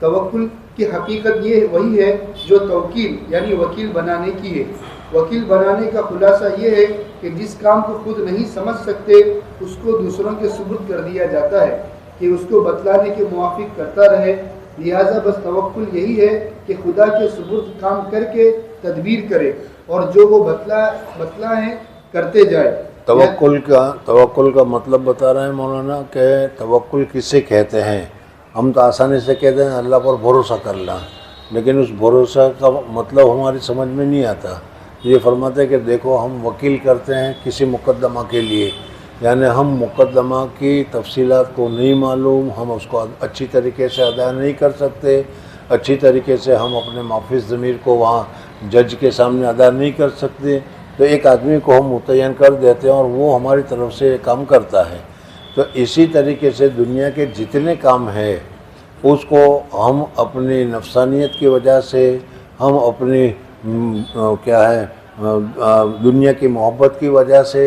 A: توکل کی حقیقت یہ وہی ہے جو توکیل یعنی وکیل بنانے کی ہے۔ وکیل بنانے کا خلاصہ یہ ہے کہ جس کام کو خود نہیں سمجھ سکتے اس کو دوسروں کے سپرد کر دیا جاتا ہے کہ اس کو بتلانے کے موافق کرتا رہے۔ لہٰذا بس توکل یہی ہے کہ خدا کے سپرد کام کر کے تدبیر کرے، اور جو وہ بتلائیں کرتے جائے۔
B: توکل کا مطلب بتا رہے ہیں مولانا کہ توکل کسے کہتے ہیں۔ ہم تو آسانی سے کہتے ہیں اللہ پر بھروسہ کر لا، لیکن اس بھروسہ کا مطلب ہماری سمجھ میں نہیں آتا۔ یہ فرماتے ہیں کہ دیکھو ہم وکیل کرتے ہیں کسی مقدمہ کے لیے، یعنی ہم مقدمہ کی تفصیلات کو نہیں معلوم، ہم اس کو اچھی طریقے سے ادا نہیں کر سکتے، اچھی طریقے سے ہم اپنے محفوظ ضمیر کو وہاں جج کے سامنے ادا نہیں کر سکتے، تو ایک آدمی کو ہم متعین کر دیتے ہیں اور وہ ہماری طرف سے یہ کام کرتا ہے۔ تو اسی طریقے سے دنیا کے جتنے کام ہیں اس کو ہم اپنی نفسانیت کی وجہ سے، ہم اپنی دنیا کی محبت کی وجہ سے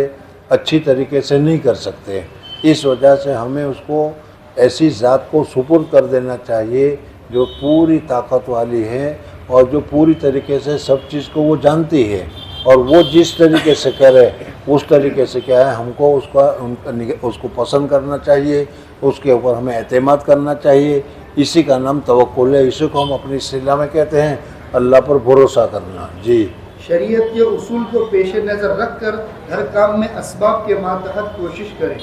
B: اچھی طریقے سے نہیں کر سکتے۔ اس وجہ سے ہمیں اس کو ایسی ذات کو سپرد کر دینا چاہیے جو پوری طاقت والی ہے اور جو پوری طریقے سے سب چیز کو وہ جانتی ہے، اور وہ جس طریقے سے کرے اس طریقے سے کیا ہے ہم کو اس کو پسند کرنا چاہیے، اس کے اوپر ہمیں اعتماد کرنا چاہیے۔ اسی کا نام توکل ہے، اسی کو ہم اپنی اصطلاح میں کہتے ہیں اللہ پر بھروسہ کرنا۔ جی،
A: شریعت کے اصول کو پیش نظر رکھ کر ہر کام میں اسباب کے ماتحت کوشش کریں۔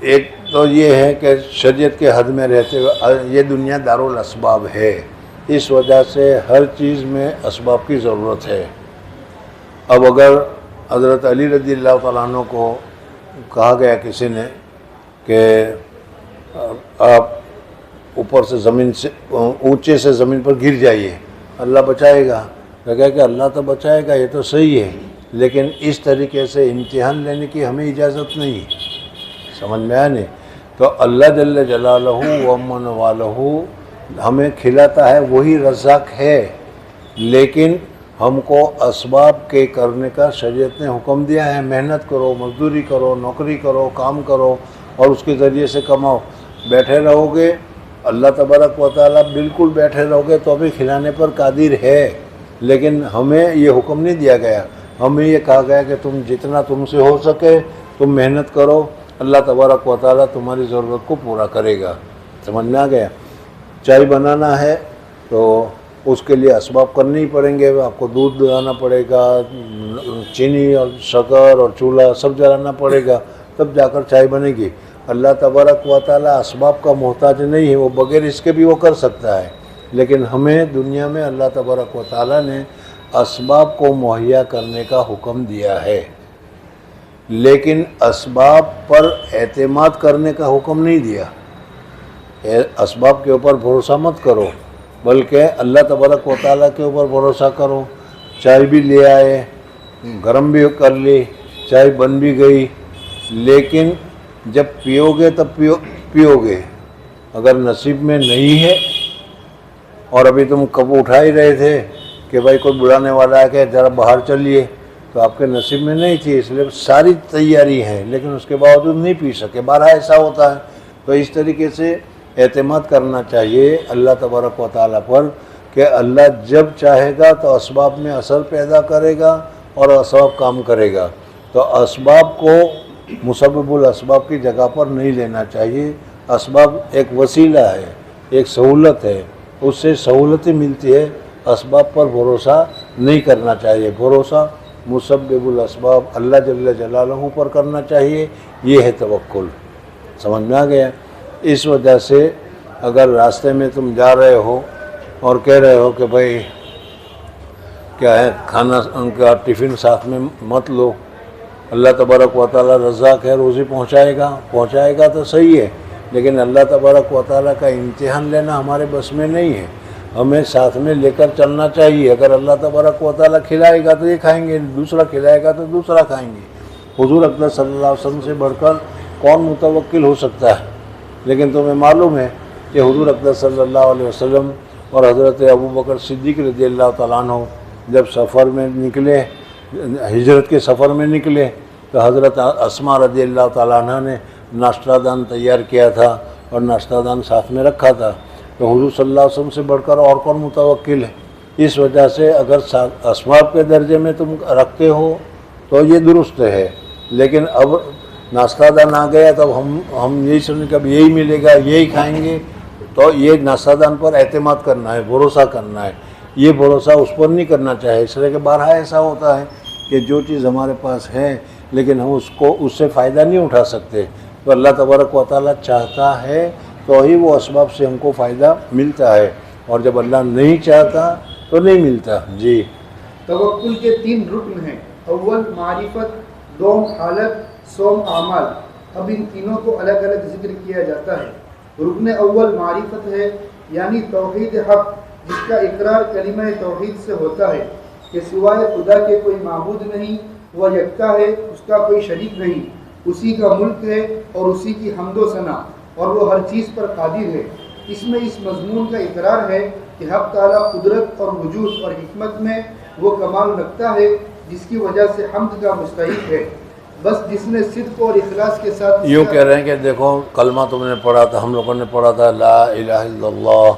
B: ایک تو یہ ہے کہ شریعت کے حد میں رہتے ہوئے یہ دنیا دارالاسباب ہے، اس وجہ سے ہر چیز میں اسباب کی ضرورت ہے۔ اب اگر حضرت علی رضی اللہ تعالیٰ عنہ کو کہا گیا کسی نے کہ آپ اوپر سے زمین سے اونچے سے زمین پر گر جائیے، اللہ بچائے گا، لگا کہ اللہ تو بچائے گا، یہ تو صحیح ہے، لیکن اس طریقے سے امتحان لینے کی ہمیں اجازت نہیں ہے۔ سمجھ میں آیا نہیں؟ تو اللہ جل جلالہ ومن والہ ہمیں کھلاتا ہے، وہی رزاق ہے، لیکن ہم کو اسباب کے کرنے کا شریعت نے حکم دیا ہے۔ محنت کرو، مزدوری کرو، نوکری کرو، کام کرو اور اس کے ذریعے سے کماؤ۔ بیٹھے رہو گے اللہ تبارک و تعالیٰ بالکل بیٹھے رہو گے تو بھی کھلانے پر قادر ہے، لیکن ہمیں یہ حکم نہیں دیا گیا، ہمیں یہ کہا گیا کہ تم جتنا تم سے ہو سکے تم محنت کرو، اللہ تبارک و تعالیٰ تمہاری ضرورت کو پورا کرے گا۔ سمجھ میں آ گیا؟ چائے بنانا ہے تو اس کے لیے اسباب کرنے ہی پڑیں گے، آپ کو دودھ لانا پڑے گا، چینی اور شکر اور چولہا سب جلانا پڑے گا، تب جا کر چائے بنے گی۔ اللہ تبارک و تعالیٰ اسباب کا محتاج نہیں ہے، وہ بغیر اس کے بھی وہ کر سکتا ہے، لیکن ہمیں دنیا میں اللہ تبارک و تعالیٰ نے اسباب کو مہیا کرنے کا حکم دیا ہے، لیکن اسباب پر اعتماد کرنے کا حکم نہیں دیا۔ اسباب کے اوپر بھروسہ مت کرو، بلکہ اللہ تبارک و تعالیٰ کے اوپر بھروسہ کرو۔ چائے بھی لے آئے، گرم بھی کر لی، چائے بن بھی گئی، لیکن جب پیو گے تب پیو گے، اگر نصیب میں نہیں ہے اور ابھی تم کب اٹھا ہی رہے تھے کہ بھائی کوئی بلانے والا ہے کہ ذرا باہر چلیے، تو آپ کے نصیب میں نہیں تھی، اس لیے ساری تیاری ہے لیکن اس کے باوجود نہیں پی سکے، بارہ ایسا ہوتا ہے۔ تو اس طریقے سے اعتماد کرنا چاہیے اللہ تبارک و تعالیٰ پر کہ اللہ جب چاہے گا تو اسباب میں اثر پیدا کرے گا اور اسباب کام کرے گا۔ تو اسباب کو مسبب الاسباب کی جگہ پر نہیں لینا چاہیے. اسباب ایک وسیلہ ہے, ایک سہولت ہے, اس سے سہولتیں ملتی ہے. اسباب پر بھروسہ نہیں کرنا چاہیے. بھروسہ مسبب الاسباب اللہ جل جلالہ پر کرنا چاہیے. یہ ہے توکل. سمجھ میں آ گیا؟ اس وجہ سے اگر راستے میں تم جا رہے ہو اور کہہ رہے ہو کہ بھائی کیا ہے کھانا ان کا ٹفن ساتھ میں مت لو, اللہ تبارک و تعالیٰ رزاق ہے, روزی پہنچائے گا تو صحیح ہے, لیکن اللہ تبارک و تعالیٰ کا امتحان لینا ہمارے بس میں نہیں ہے. ہمیں ساتھ میں لے کر چلنا چاہیے. اگر اللہ تبارک و تعالیٰ کھلائے گا تو یہ کھائیں گے, دوسرا کھلائے گا تو دوسرا کھائیں گے. حضور اقدس صلی اللہ علیہ وسلم سے بڑھ کر کون متوکل ہو سکتا ہے؟ لیکن تمہیں معلوم ہے کہ حضور اقدس صلی اللہ علیہ وسلم اور حضرت ابوبکر صدیق رضی اللہ تعالیٰ عنہ جب سفر میں نکلے, ہجرت کے سفر میں نکلے, تو حضرت اسماء رضی اللہ تعالیٰ عنہ نے ناشتہ دان تیار کیا تھا اور ناشتہ دان ساتھ میں رکھا تھا. تو حضور صلی اللہ علیہ وسلم سے بڑھ کر اور کون متوکل ہے؟ اس وجہ سے اگر اسباب کے درجے میں تم رکھتے ہو تو یہ درست ہے. لیکن اب ناشتہ دان آ گیا تو ہم یہی سمجھیں کہ اب یہی ملے گا, یہی کھائیں گے, تو یہ ناشتہ دان پر اعتماد کرنا ہے, بھروسہ کرنا ہے. یہ بھروسہ اس پر نہیں کرنا چاہیے. اس لیے کہ بارہا ایسا ہوتا ہے کہ جو چیز ہمارے پاس ہے لیکن ہم اس سے فائدہ نہیں اٹھا سکتے. تو اللہ تبارک و تعالیٰ چاہتا ہے تو ہی وہ اسباب سے ہم کو فائدہ ملتا ہے, اور جب اللہ نہیں چاہتا تو نہیں ملتا. جی,
A: توکل کے 3 رکن ہیں. اول معرفت, دوم حالت, سوم اعمال. اب ان تینوں کو الگ الگ ذکر کیا جاتا ہے. رکن اول معرفت ہے, یعنی توحید حق, جس کا اقرار کلمہ توحید سے ہوتا ہے کہ سوائے خدا کے کوئی معبود نہیں, وہ یکتا ہے, اس کا کوئی شریک نہیں, اسی کا ملک ہے اور اسی کی حمد و ثنا, اور وہ ہر چیز پر قادر ہے. اس میں اس مضمون کا اقرار ہے کہ حق تعالیٰ قدرت اور وجود اور حکمت میں وہ کمال رکھتا ہے جس کی وجہ سے حمد کا مستحق ہے. بس جس نے صدق اور اخلاص کے ساتھ
B: یوں کہہ رہے ہیں کہ دیکھو کلمہ تم نے پڑھا تھا, ہم لوگوں نے پڑھا تھا لا الہ الا اللہ,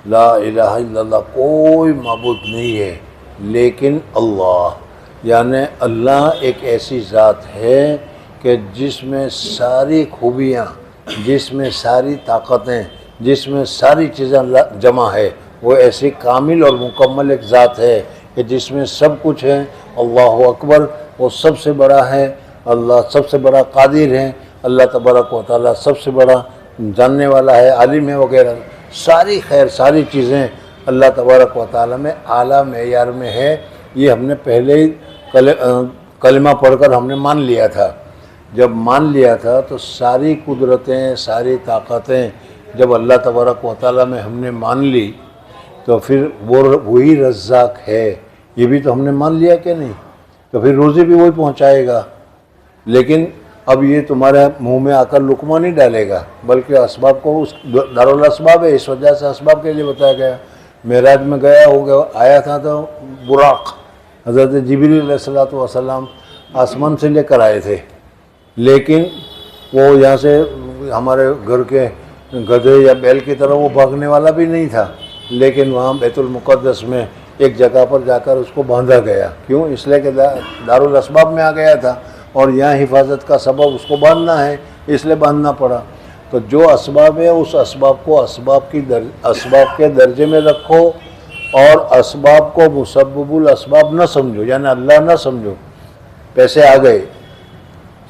B: لا الہ الا اللہ, کوئی معبود نہیں ہے لیکن اللہ, یعنی اللہ ایک ایسی ذات ہے کہ جس میں ساری خوبیاں, جس میں ساری طاقتیں, جس میں ساری چیزیں جمع ہے. وہ ایسی کامل اور مکمل ایک ذات ہے کہ جس میں سب کچھ ہے. اللہ اکبر, وہ سب سے بڑا ہے. اللہ سب سے بڑا قادر ہے. اللہ تبارک و تعالیٰ سب سے بڑا جاننے والا ہے, عالم ہے وغیرہ. ساری خیر, ساری چیزیں اللہ تبارک و تعالیٰ میں اعلیٰ معیار میں ہے. یہ ہم نے پہلے ہی کلمہ پڑھ کر ہم نے مان لیا تھا. جب مان لیا تھا تو ساری قدرتیں, ساری طاقتیں جب اللہ تبارک و تعالیٰ میں ہم نے مان لی تو پھر وہی رزاق ہے, یہ بھی تو ہم نے مان لیا کہ نہیں. تو پھر روزی بھی وہی پہنچائے گا. لیکن اب یہ تمہارے منہ میں آ کر لقمہ نہیں ڈالے گا, بلکہ اسباب کو اس دارالاسباب ہے, اس وجہ سے اسباب کے لیے بتایا گیا. معراج میں آیا تھا تو براق حضرت جبریل علیہ السلام آسمان سے لے کر آئے تھے, لیکن وہ یہاں سے ہمارے گھر کے گدھے یا بیل کی طرح وہ بھاگنے والا بھی نہیں تھا, لیکن وہاں بیت المقدس میں ایک جگہ پر جا کر اس کو باندھا گیا. کیوں؟ اس لیے کہ دارالاسباب میں آ گیا تھا اور یہاں حفاظت کا سبب اس کو باندھنا ہے, اس لیے باندھنا پڑا. تو جو اسباب ہے اس اسباب کو اسباب کے درجے میں رکھو, اور اسباب کو مسبب الاسباب نہ سمجھو, یعنی اللہ نہ سمجھو. پیسے آ گئے,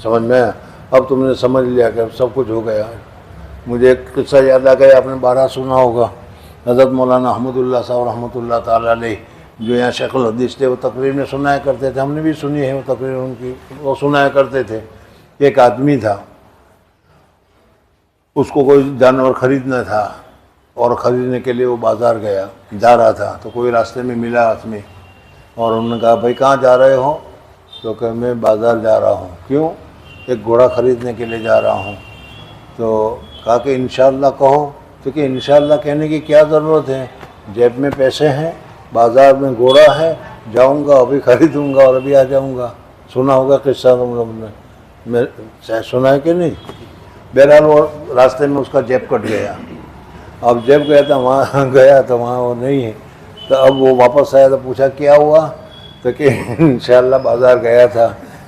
B: سمجھ میں, اب تم نے سمجھ لیا کہ اب سب کچھ ہو گیا. مجھے ایک قصہ یاد آ گیا, آپ نے 12 سنا ہوگا. حضرت مولانا احمد اللہ صاحب رحمۃ اللہ تعالیٰ علیہ جو یہاں شیخ الحدیث تھے, وہ تقریر میں سنایا کرتے تھے, ہم نے بھی سنی ہے وہ تقریر ان کی, وہ سنایا کرتے تھے. ایک آدمی تھا, اس کو کوئی جانور خریدنا تھا اور خریدنے کے لیے وہ بازار جا رہا تھا. تو کوئی راستے میں ملا آدمی اور انہوں نے کہا بھائی کہاں جا رہے ہو؟ تو کہ میں بازار جا رہا ہوں. کیوں؟ ایک گھوڑا خریدنے کے لیے جا رہا ہوں. تو کہا کہ انشاءاللہ کہو. تو کہ انشاءاللہ کہنے کی کیا ضرورت ہے, جیب میں پیسے ہیں, بازار میں گھوڑا ہے, جاؤں گا ابھی خریدوں گا اور ابھی آ جاؤں گا. سنا ہوگا قصہ تم لوگ نے, سنا ہے کہ نہیں؟ بہرحال وہ راستے میں اس کا جیب کٹ گیا. اب جیب گیا تھا, وہاں گیا تو وہاں وہ نہیں ہے. تو اب وہ واپس آیا تو پوچھا کیا ہوا؟ تو کہ انشاءاللہ بازار گیا تھا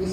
A: اس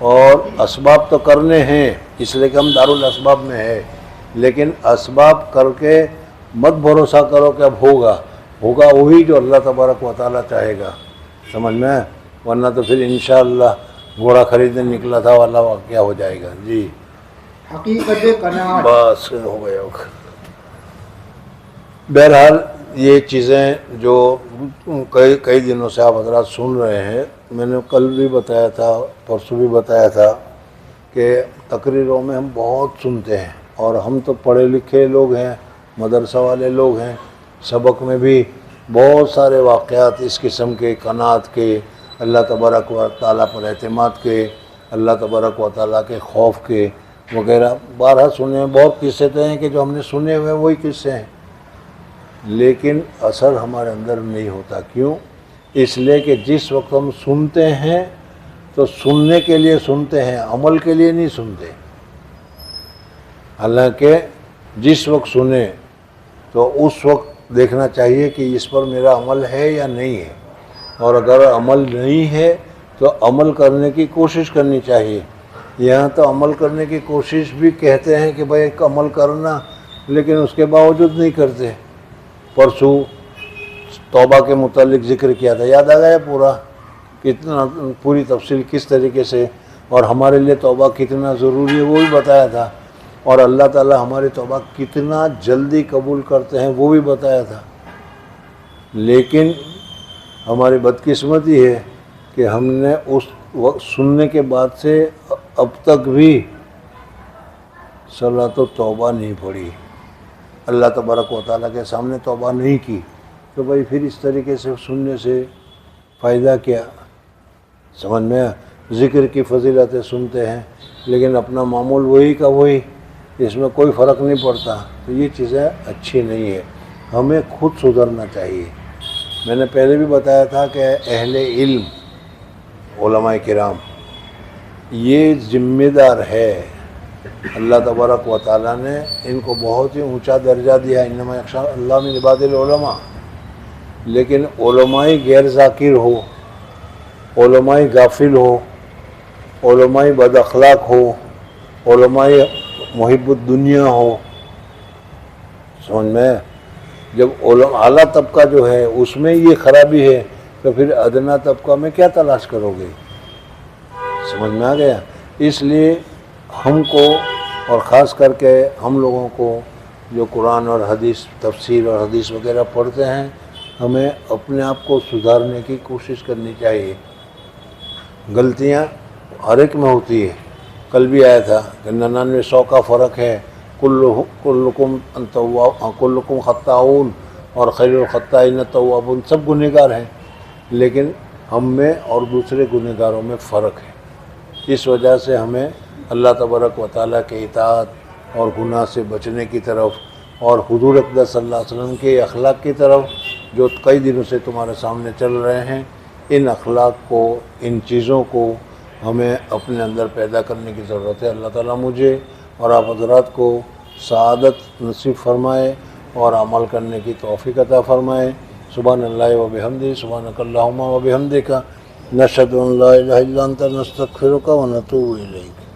B: اور اسباب تو کرنے ہیں، اس لیے کہ ہم دارالاسباب میں ہے، لیکن اسباب کر کے مت بھروسہ کرو کہ اب ہوگا وہی جو اللہ تبارک و تعالیٰ چاہے گا، سمجھ میں آیا؟ ورنہ تو پھر انشاءاللہ گھوڑا خریدنے نکلا تھا والا واقعہ ہو جائے گا۔ جی
A: حقیقت قناعت۔
B: بس ہو گیا ہوگا۔ بہرحال یہ چیزیں جو کئی دنوں سے آپ حضرات سن رہے ہیں، میں نے کل بھی بتایا تھا، پرسوں بھی بتایا تھا کہ تقریروں میں ہم بہت سنتے ہیں، اور ہم تو پڑھے لکھے لوگ ہیں، مدرسہ والے لوگ ہیں، سبق میں بھی بہت سارے واقعات اس قسم کے، قناعت کے، اللہ تبارک و تعالیٰ پر اعتماد کے، اللہ تبارک و تعالیٰ کے خوف کے وغیرہ بارہا سنے ہیں۔ بہت قصے تو ہیں کہ جو ہم نے سنے ہوئے وہی قصے ہیں، لیکن اثر ہمارے اندر نہیں ہوتا۔ کیوں؟ اس لیے کہ جس وقت ہم سنتے ہیں تو سننے کے لیے سنتے ہیں، عمل کے لیے نہیں سنتے۔ حالانکہ جس وقت سنیں تو اس وقت دیکھنا چاہیے کہ اس پر میرا عمل ہے یا نہیں ہے، اور اگر عمل نہیں ہے تو عمل کرنے کی کوشش کرنی چاہیے۔ یہاں تو عمل کرنے کی کوشش بھی کہتے ہیں کہ بھائی ایک عمل کرنا، لیکن اس کے باوجود نہیں کرتے۔ پرسوں توبہ کے متعلق ذکر کیا تھا، یاد آ گیا پورا، کتنا پوری تفصیل کس طریقے سے، اور ہمارے لیے توبہ کتنا ضروری ہے وہ بھی بتایا تھا، اور اللہ تعالیٰ ہماری توبہ کتنا جلدی قبول کرتے ہیں وہ بھی بتایا تھا۔ لیکن ہماری بدقسمتی ہے کہ ہم نے اس وقت سننے کے بعد سے اب تک بھی صلاۃ و توبہ نہیں پڑھی، اللہ تبارک و تعالیٰ کے سامنے توبہ نہیں کی، تو بھائی پھر اس طریقے سے سننے سے فائدہ کیا؟ سمجھ میں ذکر کی فضیلتیں سنتے ہیں لیکن اپنا معمول وہی کا وہی، اس میں کوئی فرق نہیں پڑتا، تو یہ چیزیں اچھی نہیں ہے، ہمیں خود سدھرنا چاہیے۔ میں نے پہلے بھی بتایا تھا کہ اہل علم، علماء کرام، یہ ذمہ دار ہے، اللہ تبارک و تعالیٰ نے ان کو بہت ہی اونچا درجہ دیا، انما یخشی اللہ من عباد العلماء، لیکن علماء غیر ذاکر ہو، علماء غافل ہو، علماء بد اخلاق ہو، علماء محب الدنیا ہو، سمجھ میں؟ جب اعلیٰ طبقہ جو ہے اس میں یہ خرابی ہے تو پھر ادنا طبقہ میں کیا تلاش کرو گے؟ سمجھ میں آ گیا؟ اس لیے ہم کو، اور خاص کر کے ہم لوگوں کو جو قرآن اور حدیث، تفسیر اور حدیث وغیرہ پڑھتے ہیں، ہمیں اپنے آپ کو سدھارنے کی کوشش کرنی چاہیے۔ غلطیاں ہر ایک میں ہوتی ہے، کل بھی آیا تھا کہ 99-100 کا فرق ہے، کلکم خطاؤن اور خیر الخطائین التوابون، سب گنہگار ہیں، لیکن ہم میں اور دوسرے گنہگاروں میں فرق ہے۔ اس وجہ سے ہمیں اللہ تبارک و تعالیٰ کے اطاعت اور گناہ سے بچنے کی طرف، اور حضور اقدس صلی اللہ علیہ وسلم کے اخلاق کی طرف جو کئی دنوں سے تمہارے سامنے چل رہے ہیں، ان اخلاق کو، ان چیزوں کو ہمیں اپنے اندر پیدا کرنے کی ضرورت ہے۔ اللہ تعالیٰ مجھے اور آپ حضرات کو سعادت نصیب فرمائے اور عمل کرنے کی توفیق عطا فرمائے۔ سبحان اللہ و بحمدہ، سبحانک اللہم و بحمدک، نشہد ان لا الہ الا انت، نستغفرک و نتوب الیک۔